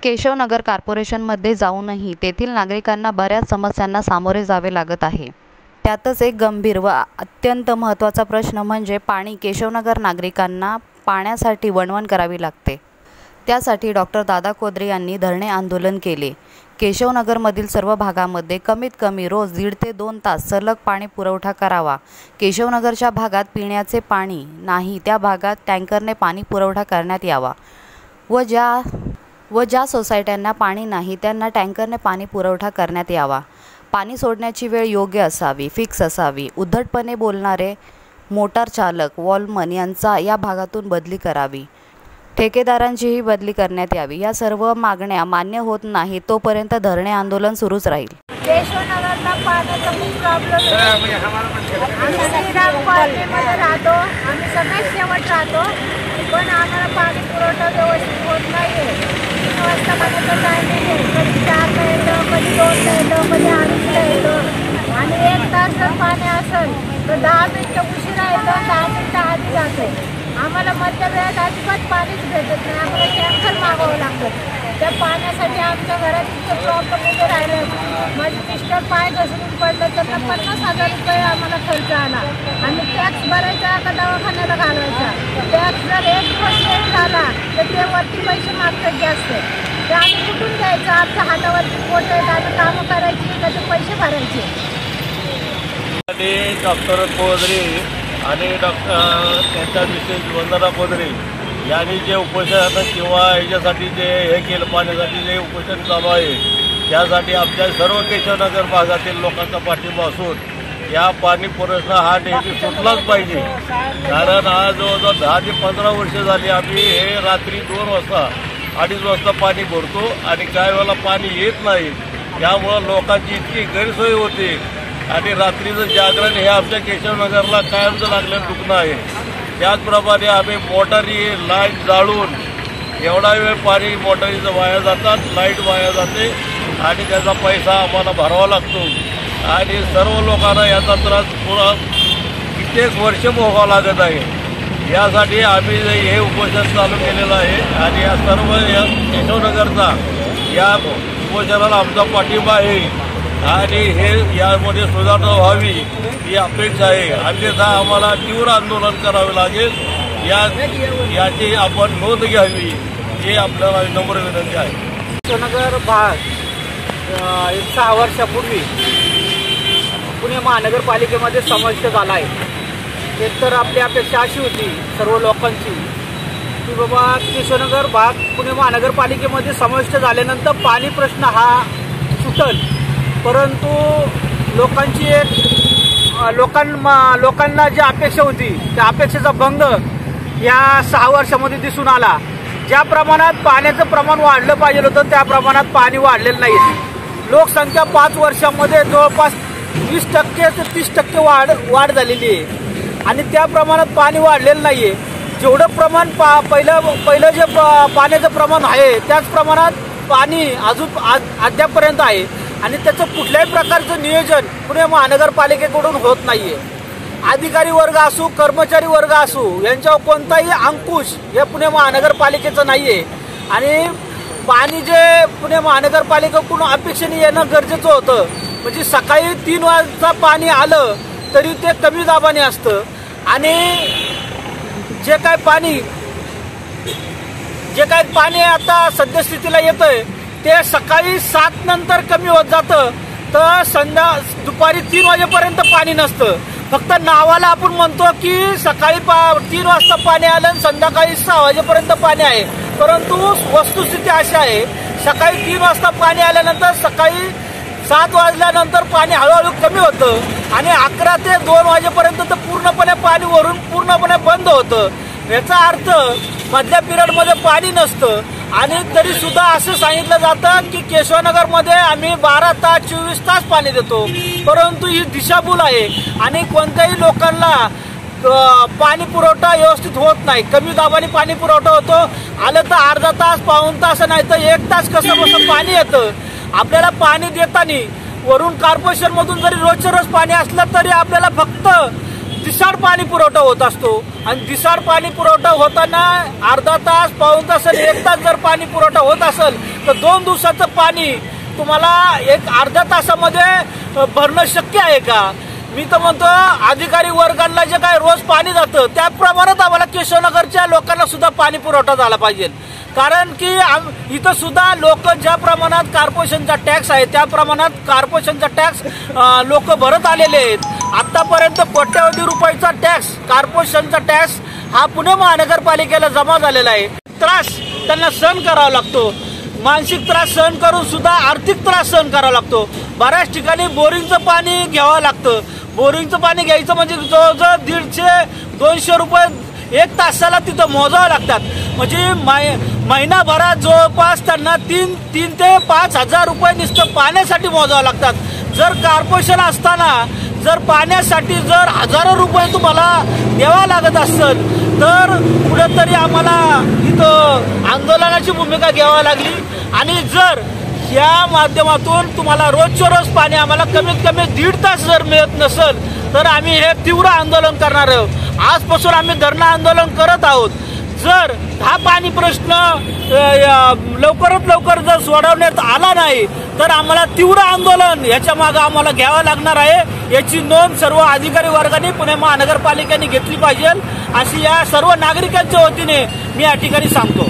केशवनगर कॉर्पोरेशनमध्ये जाऊनही तेथील नागरिकांना बऱ्याच समस्यांना सामोरे जावे लागत आहे। त्यातच एक गंभीर व अत्यंत महत्त्वाचा प्रश्न म्हणजे पाणी। केशवनगर नागरिकांना पाण्यासाठी वणवण करावी लागते। त्यासाठी डॉक्टर दादा कोदरे यांनी धरणे आंदोलन केले। केशवनगरमधील सर्व भागामध्ये कमीत कमी रोज 1.5 ते 2 तास सलग पाणी पुरवठा करावा। केशवनगरच्या भागात पिण्याचे पाणी नाही त्या भागात टँकरने पाणी पुरवठा करण्यात यावा व ज्या सोसायट्यांना पाणी नाही त्यांना टँकरने पाणी पुरवठा करण्यात यावा। पाणी सोडण्याची वेळ योग्य असावी, फिक्स असावी। उद्धटपणे बोलणारे मोटार चालक, वॉलमन यांचा या भागातून बदली करावी। ठेकेदारांचीही बदली करण्यात यावी। या सर्व मागण्या मान्य होत नाही तोपर्यंत धरणे आंदोलन सुरूच राहील। केशवनगरला पाण्याचा खूप प्रॉब्लेम आहे। आम्ही श्रीराम कॉलनीमध्ये राहतो, आम्ही सगळ्यात शेवट राहतो, पण आम्हाला पाणी पुरवठा व्यवस्थित होत नाही आहे। 3 वाजता पाण्याचं टायमिंग आहे, कधी 4ला येतं, कधी 2ला येतं, कधी 2:30ला येतं आणि 1 तास जर पाणी असेल तर 10 मिनिटं उशिरा येतं, 10 मिनिटं आधी जातं। आम्हाला मधल्या वेळात अजिबात पाणीच भेटत नाही, आम्हाला टँकर मागवावं लागतं। त्या पाण्यासाठी आमच्या घरात इतकं प्रॉब्लेम उभे राहिले। माझे मिस्टर पाय घसरून पडलं, त्यांना 50,000 रुपये आम्हाला खर्च आला आणि टॅक्स भरायचा का दवाखान्याला घालवायचा। टॅक्स जर 1% झाला तर ते वरती पैसे मागतात जास्त, ते आम्ही कुठून द्यायचं? आमच्या हातावरती पोट आहेत, आम्ही कामं करायची का ते पैसे भरायचे? डॉक्टर कोदरे आणि त्यांच्या मिसेस वंदना कोदरे यांनी जे उपोषण किंवा याच्यासाठी जे हे केलं, पाण्यासाठी जे उपोषण चालू आहे, त्यासाठी आमच्या सर्व केशवनगर भागातील लोकांचा पाठिंबा असून या पाणी पुरवठा हा नेहमी सुटलाच पाहिजे। कारण हा जवळजवळ 10 ते 15 वर्ष झाली आम्ही हे रात्री 2 वाजता 2:30 वाजता पाणी भरतो आणि काही वेळेला पाणी येत नाही। त्यामुळं लोकांची इतकी गैरसोय होते आणि रात्रीचं जागरण हे आमच्या केशवनगरला कायमचं लागलेलं दुखणं आहे। त्याचप्रमाणे आम्ही मोटारी लाईट जाळून एवढा वेळ पाणी मोटारीचं वाया जातात, लाईट वाया जाते आणि त्याचा पैसा आम्हाला भरावा लागतो आणि सर्व लोकांना याचा त्रास पुरा कित्येक वर्ष भोगावं लागत आहे। यासाठी आम्ही हे उपोषण चालू केलेलं आहे आणि या सर्व केशवनगरचा या उपोषणाला आमचा पाठिंबा आहे आणि हे यामध्ये सुधारणा व्हावी ही अपेक्षा आहे। अन्यथा आम्हाला तीव्र आंदोलन करावे लागेल। याची आपण नोंद घ्यावी ही आपल्याला नम्र विनंती आहे। केशवनगर भाग 6 वर्षापूर्वी पुणे महानगरपालिकेमध्ये समाविष्ट झाला आहे। एक तर आपली अपेक्षा अशी होती सर्व लोकांची की बाबा केशवनगर भाग पुणे महानगरपालिकेमध्ये समाविष्ट झाल्यानंतर पाणी प्रश्न हा सुटेल, परंतु लोकांची लोकांना जी अपेक्षा होती त्या अपेक्षेचा भंग या 6 वर्षामध्ये दिसून आला। ज्या प्रमाणात पाण्याचं प्रमाण वाढलं पाहिजे होतं त्या प्रमाणात पाणी वाढलेलं नाही। लोकसंख्या 5 वर्षामध्ये जवळपास 20% ते 30% वाढ झालेली आहे आणि त्या प्रमाणात पाणी वाढलेलं नाही आहे। जेवढं प्रमाण पहिलं जे पाण्याचं प्रमाण आहे त्याच प्रमाणात पाणी अजून अद्यापर्यंत आहे आणि त्याचं कुठल्याही प्रकारचं नियोजन पुणे महानगरपालिकेकडून होत नाहीये। अधिकारी वर्ग असो, कर्मचारी वर्ग असो, यांच्यावर कोणताही अंकुश हे पुणे महानगरपालिकेचं नाहीये आणि पाणी जे पुणे महानगरपालिकेकडून अपेक्षेने येणं गरजेचं होतं, म्हणजे सकाळी 3 वाजता पाणी आलं तरी ते कमी दाबाने असतं आणि जे काय पाणी आता सद्यस्थितीला येतंय ते सकाळी 7 नंतर कमी होत जातं तर दुपारी 3 वाजेपर्यंत पाणी नसतं। फक्त नावाला आपण म्हणतो की सकाळी 3 वाजता पाणी आलं आणि संध्याकाळी 6 वाजेपर्यंत पाणी आहे, परंतु वस्तुस्थिती अशी आहे सकाळी 3 वाजता पाणी आल्यानंतर सकाळी 7 वाजल्यानंतर पाणी हळूहळू कमी होतं आणि 11 ते 2 वाजेपर्यंत तर पूर्णपणे पाणी वरून पूर्णपणे बंद होतं। याचा अर्थ मधल्या पिरियडमध्ये पाणी नसतं आणि तरी सुद्धा असं सांगितलं जातं की केशवनगरमध्ये आम्ही 12 तास 24 तास पाणी देतो, परंतु ही दिशाभूल आहे आणि कोणत्याही लोकांना पाणी पुरवठा व्यवस्थित होत नाही। कमी दाबाने पाणी पुरवठा होतो, आलं तर अर्धा तास, पाऊण तास, नाही तर 1 तास कसं बसं पाणी येतं। आपल्याला पाणी देताना वरून कॉर्पोरेशनमधून जरी रोजच्या रोज पाणी असलं तरी आपल्याला फक्त दिसाड पाणी पुरवठा होत असतो आणि दिसाड पाणी पुरवठा होताना अर्धा तास, पाऊण तास आणि 1 तास जर पाणी पुरवठा होत असेल तर 2 दिवसाचं पाणी तुम्हाला एक अर्ध्या तासामध्ये भरणं शक्य आहे का? मी तर म्हणतो अधिकारी वर्गांना जे काय रोज पाणी जातं त्या प्रमाणात आम्हाला केशवनगरच्या लोकांना सुद्धा पाणी पुरवठा झाला पाहिजे. कारण की इथं सुद्धा लोक ज्या प्रमाणात कॉर्पोरेशनचा टॅक्स आहे त्या प्रमाणात कॉर्पोरेशनचा टॅक्स लोक भरत आलेले आहेत. आतापर्यंत कोट्यवधी रुपयाचा टॅक्स, कॉर्पोरेशनचा टॅक्स हा पुणे महानगरपालिकेला जमा झालेला आहे. त्रास त्यांना सहन करावा लागतो, मानसिक त्रास सहन करून सुद्धा आर्थिक त्रास सहन करावा लागतो. बऱ्याच ठिकाणी बोरिंगचं पाणी घ्यावं लागतं. बोरिंगचं पाणी घ्यायचं म्हणजे जवळजवळ 150-200 रुपये 1 तासाला तिथं मोजावं लागतात. म्हणजे महिनाभरात जवळपास त्यांना 3 ते 5 हजार रुपये नुसतं पाण्यासाठी मोजावं लागतात. जर कॉर्पोरेशन असताना जर पाण्यासाठी जर हजारो रुपये तुम्हाला द्यावा लागत असेल तर कुठेतरी आम्हाला इथं आंदोलनाची भूमिका घ्यावी लागली. आणि जर या माध्यमातून तुम्हाला रोजच्या रोज पाणी आम्हाला कमीत कमी 1.5 तास जर मिळत नसेल तर आम्ही हे तीव्र आंदोलन करणार आहोत. आजपासून आम्ही धरणं आंदोलन करत आहोत. जर हा पाणी प्रश्न लवकरात लवकर जर सोडवण्यात आला नाही तर आम्हाला तीव्र आंदोलन याच्या मागे आम्हाला घ्यावं लागणार आहे. याची नोंद सर्व अधिकारी वर्गाने पुणे महानगरपालिकेने घेतली पाहिजे अशी या सर्व नागरिकांच्या वतीने मी या ठिकाणी सांगतो.